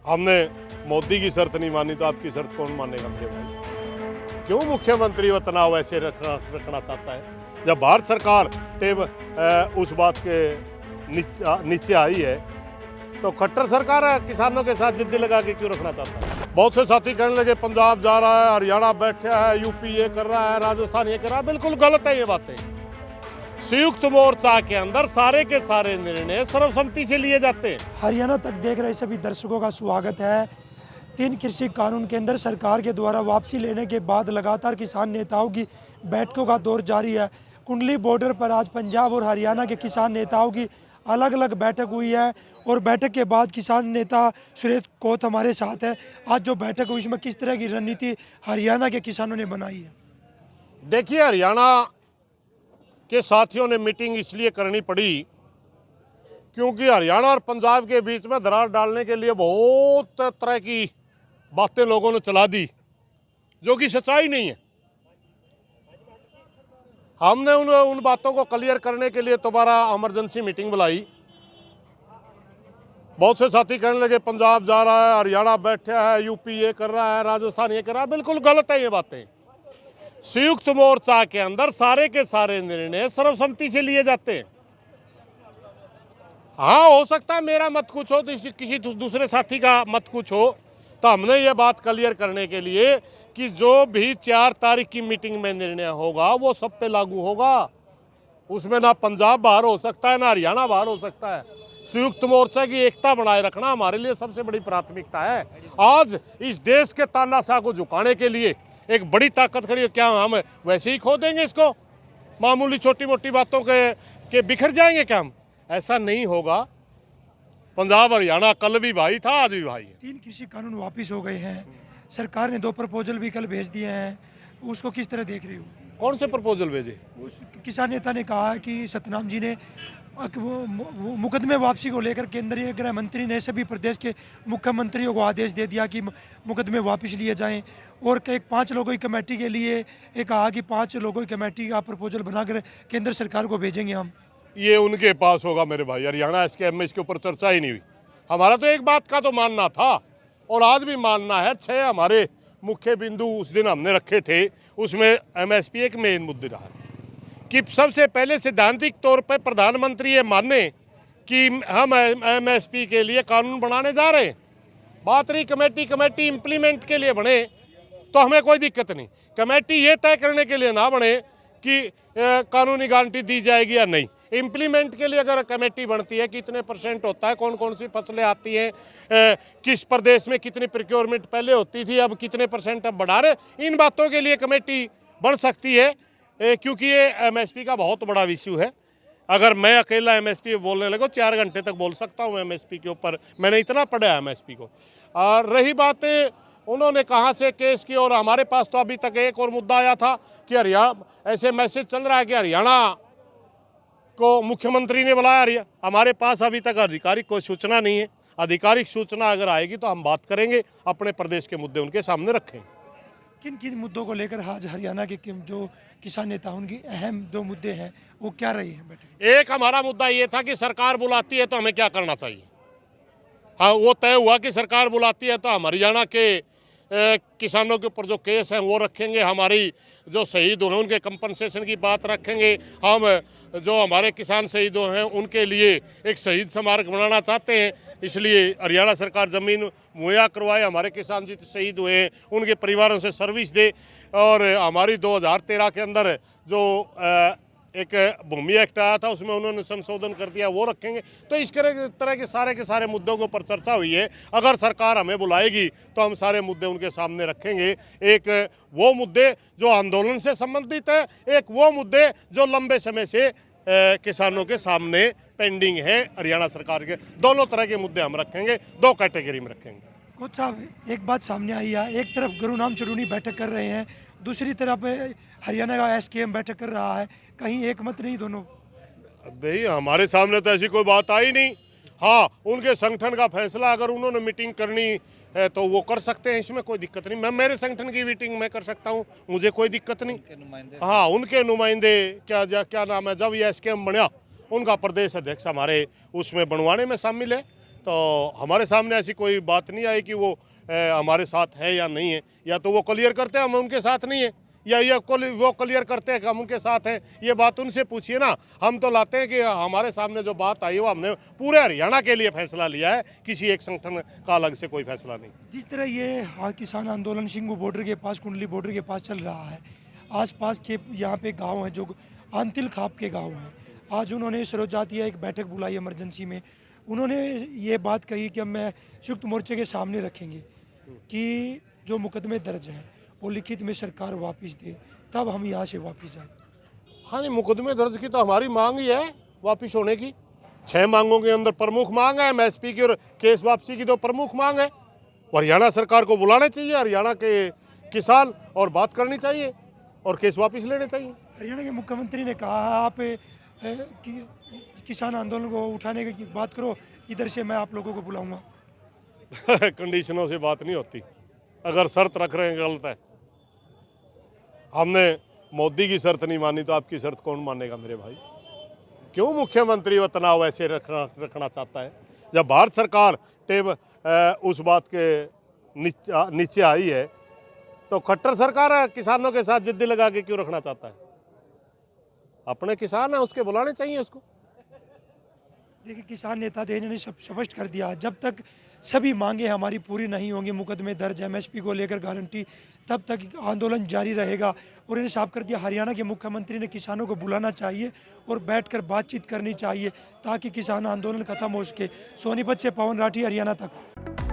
हमने मोदी की शर्त नहीं मानी तो आपकी शर्त कौन मानेगा मेरे भाई? क्यों मुख्यमंत्री वो तनाव ऐसे रखना चाहता है? जब भारत सरकार उस बात के नीचे आई है तो खट्टर सरकार किसानों के साथ जिद्दी लगा के क्यों रखना चाहता है? बहुत से साथी कहने लगे पंजाब जा रहा है, हरियाणा बैठा है, यूपी ये कर रहा है, राजस्थान ये कर रहा है। बिल्कुल गलत है ये बातें। संयुक्त मोर्चा के अंदर सारे के सारे निर्णय सर्वसम्मति से लिए जाते हैं। हरियाणा तक देख रहे सभी दर्शकों का स्वागत है। 3 कृषि कानून के अंदर सरकार के द्वारा वापसी लेने के बाद लगातार किसान नेताओं की बैठकों का दौर जारी है। कुंडली बॉर्डर पर आज पंजाब और हरियाणा के किसान नेताओं की अलग अलग बैठक हुई है और बैठक के बाद किसान नेता सुरेश कोत हमारे साथ है। आज जो बैठक हुई इसमें किस तरह की रणनीति हरियाणा के किसानों ने बनाई है? देखिए, हरियाणा के साथियों ने मीटिंग इसलिए करनी पड़ी क्योंकि हरियाणा और पंजाब के बीच में दरार डालने के लिए बहुत तरह की बातें लोगों ने चला दी जो कि सच्चाई नहीं है। हमने उन बातों को क्लियर करने के लिए दोबारा इमरजेंसी मीटिंग बुलाई। बहुत से साथी कहने लगे पंजाब जा रहा है, हरियाणा बैठा है, यूपी ये कर रहा है, राजस्थान ये कर रहा है। बिल्कुल गलत है ये बातें। संयुक्त मोर्चा के अंदर सारे के सारे निर्णय सर्वसम्मति से लिए जाते हैं। हाँ, हो सकता है मेरा मत कुछ हो तो किसी दूसरे साथी का मत कुछ हो, तो हमने ये बात क्लियर करने के लिए कि जो भी 4 तारीख की मीटिंग में निर्णय होगा वो सब पे लागू होगा। उसमें ना पंजाब बाहर हो सकता है, ना हरियाणा बाहर हो सकता है। संयुक्त मोर्चा की एकता बनाए रखना हमारे लिए सबसे बड़ी प्राथमिकता है। आज इस देश के तानाशाह को झुकाने के लिए एक बड़ी ताकत खड़ी है। क्या हम वैसे ही खो देंगे इसको? मामूली छोटी मोटी बातों के बिखर जाएंगे क्या हम? ऐसा नहीं होगा। पंजाब हरियाणा कल भी भाई था, आज भी भाई है। 3 कृषि कानून वापस हो गए हैं। सरकार ने 2 प्रपोजल भी कल भेज दिए हैं, उसको किस तरह देख रही हो? कौन से प्रपोजल भेजे? उस किसान नेता ने कहा है कि सतनाम जी ने वो मुकदमे वापसी को लेकर केंद्रीय गृह मंत्री ने सभी प्रदेश के मुख्यमंत्रियों को आदेश दे दिया कि मुकदमे वापस लिए जाएं और एक 5 लोगों की कमेटी के लिए एक कहा कि 5 लोगों की कमेटी का प्रपोजल बनाकर केंद्र सरकार को भेजेंगे हम। ये उनके पास होगा मेरे भाई। हरियाणा स्कैम इसके ऊपर चर्चा ही नहीं हुई। हमारा तो एक बात का तो मानना था और आज भी मानना है। 6 हमारे मुख्य बिंदु उस दिन हमने रखे थे, उसमें एमएसपी एक मेन मुद्दा रहा कि सबसे पहले सैद्धांतिक तौर पर प्रधानमंत्री ये माने कि हम एमएसपी के लिए कानून बनाने जा रहे हैं। बात रही कमेटी इम्प्लीमेंट के लिए बने तो हमें कोई दिक्कत नहीं। कमेटी ये तय करने के लिए ना बने कि कानूनी गारंटी दी जाएगी या नहीं। इम्प्लीमेंट के लिए अगर कमेटी बनती है, कितने % होता है, कौन कौन सी फसलें आती हैं, किस प्रदेश में कितनी प्रोक्योरमेंट पहले होती थी, अब कितने % अब बढ़ा रहे, इन बातों के लिए कमेटी बन सकती है। क्योंकि ये एमएसपी का बहुत बड़ा इश्यू है। अगर मैं अकेला एमएसपी बोलने लगो 4 घंटे तक बोल सकता हूँ एमएसपी के ऊपर। मैंने इतना पढ़ा है एमएसपी को। और रही बात उन्होंने कहाँ से केस की, और हमारे पास तो अभी तक एक और मुद्दा आया था कि हरियाणा ऐसे मैसेज चल रहा है कि हरियाणा को मुख्यमंत्री ने बुलाया। हमारे पास अभी तक आधिकारिक कोई सूचना नहीं है। आधिकारिक सूचना अगर आएगी तो हम बात करेंगे, अपने प्रदेश के मुद्दे उनके सामने रखेंगे। किन किन मुद्दों को लेकर आज हरियाणा के जो किसान नेता उनकी अहम जो मुद्दे हैं वो क्या रही हैं बैठक? एक हमारा मुद्दा ये था कि सरकार बुलाती है तो हमें क्या करना चाहिए। हाँ, वो तय हुआ कि सरकार बुलाती है तो हम हरियाणा के किसानों के ऊपर जो केस हैं वो रखेंगे। हमारी जो शहीद हुए उनके कंपनसेशन की बात रखेंगे। हम जो हमारे किसान शहीद हुए हैं उनके लिए एक शहीद स्मारक बनाना चाहते हैं, इसलिए हरियाणा सरकार ज़मीन मुहैया करवाए। हमारे किसान जी शहीद हुए हैं उनके परिवारों से सर्विस दे। और हमारी 2013 के अंदर जो एक भूमि एक्ट आया था उसमें उन्होंने संशोधन कर दिया, वो रखेंगे। तो इस तरह के सारे मुद्दों के ऊपर चर्चा हुई है। अगर सरकार हमें बुलाएगी तो हम सारे मुद्दे उनके सामने रखेंगे। एक वो मुद्दे जो आंदोलन से संबंधित है, एक वो मुद्दे जो लंबे समय से किसानों के सामने पेंडिंग है हरियाणा सरकार के। दोनों तरह के मुद्दे हम रखेंगे, 2 कैटेगरी में रखेंगे। कोच साहब, एक बात सामने आई है, एक तरफ गुरुनाम चुड़ूनी बैठक कर रहे हैं, दूसरी तरफ हरियाणा का एसकेएम बैठक कर रहा है, कहीं एक मत नहीं दोनों? भाई हमारे सामने तो ऐसी कोई बात आई नहीं। हाँ, उनके संगठन का फैसला, अगर उन्होंने मीटिंग करनी है तो वो कर सकते हैं, इसमें कोई दिक्कत नहीं। मैं मेरे संगठन की मीटिंग मैं कर सकता हूँ, मुझे कोई दिक्कत नहीं। हाँ, उनके नुमाइंदे क्या नाम है, जब ये एसकेएम बना उनका प्रदेश अध्यक्ष हमारे उसमें बनवाने में शामिल है, तो हमारे सामने ऐसी कोई बात नहीं आई कि वो हमारे साथ है या नहीं है, या तो वो क्लियर करते हैं हम उनके साथ नहीं है, या वो क्लियर करते हैं कि हम उनके साथ हैं। ये बात उनसे पूछिए ना। हम तो लाते हैं कि हमारे सामने जो बात आई वो हमने पूरे हरियाणा के लिए फैसला लिया है, किसी एक संगठन का अलग से कोई फैसला नहीं। जिस तरह ये किसान आंदोलन सिंगू बॉर्डर के पास, कुंडली बॉर्डर के पास चल रहा है, आसपास के यहाँ पे गांव हैं जो आंतिल खाप के गांव हैं, आज उन्होंने सरोजातिया एक बैठक बुलाई इमरजेंसी में। उन्होंने ये बात कही कि हम मैं संयुक्त मोर्चे के सामने रखेंगे कि जो मुकदमे दर्ज हैं वो लिखित में सरकार वापस दे, तब हम यहाँ से वापस जाएं। हाँ नहीं, मुकदमे दर्ज की तो हमारी मांग ही है वापस होने की। 6 मांगों के अंदर प्रमुख मांग है एमएसपी की और केस वापसी की तो प्रमुख मांग है। हरियाणा सरकार को बुलाना चाहिए हरियाणा के किसान और बात करनी चाहिए और केस वापस लेने चाहिए। हरियाणा के मुख्यमंत्री ने कहा आप कि किसान आंदोलन को उठाने की बात करो, इधर से मैं आप लोगों को बुलाऊंगा। कंडीशनों से बात नहीं होती, अगर शर्त रख रहे हैं गलत है। हमने मोदी की शर्त नहीं मानी तो आपकी शर्त कौन मानेगा मेरे भाई? क्यों मुख्यमंत्री वो तनाव ऐसे रखना चाहता है? जब भारत सरकार उस बात के नीचे आई है तो खट्टर सरकार किसानों के साथ जिद्दी लगा के क्यों रखना चाहता है? अपने किसान है, उसके बुलाने चाहिए उसको। देखिए, किसान नेता थे, इन्होंने सब स्पष्ट कर दिया, जब तक सभी मांगे हमारी पूरी नहीं होंगी, मुकदमे दर्ज, एमएसपी को लेकर गारंटी, तब तक आंदोलन जारी रहेगा। और इन्हें साफ कर दिया हरियाणा के मुख्यमंत्री ने किसानों को बुलाना चाहिए और बैठकर बातचीत करनी चाहिए ताकि किसान आंदोलन खत्म हो सके। सोनीपत से पवन राठी, हरियाणा तक।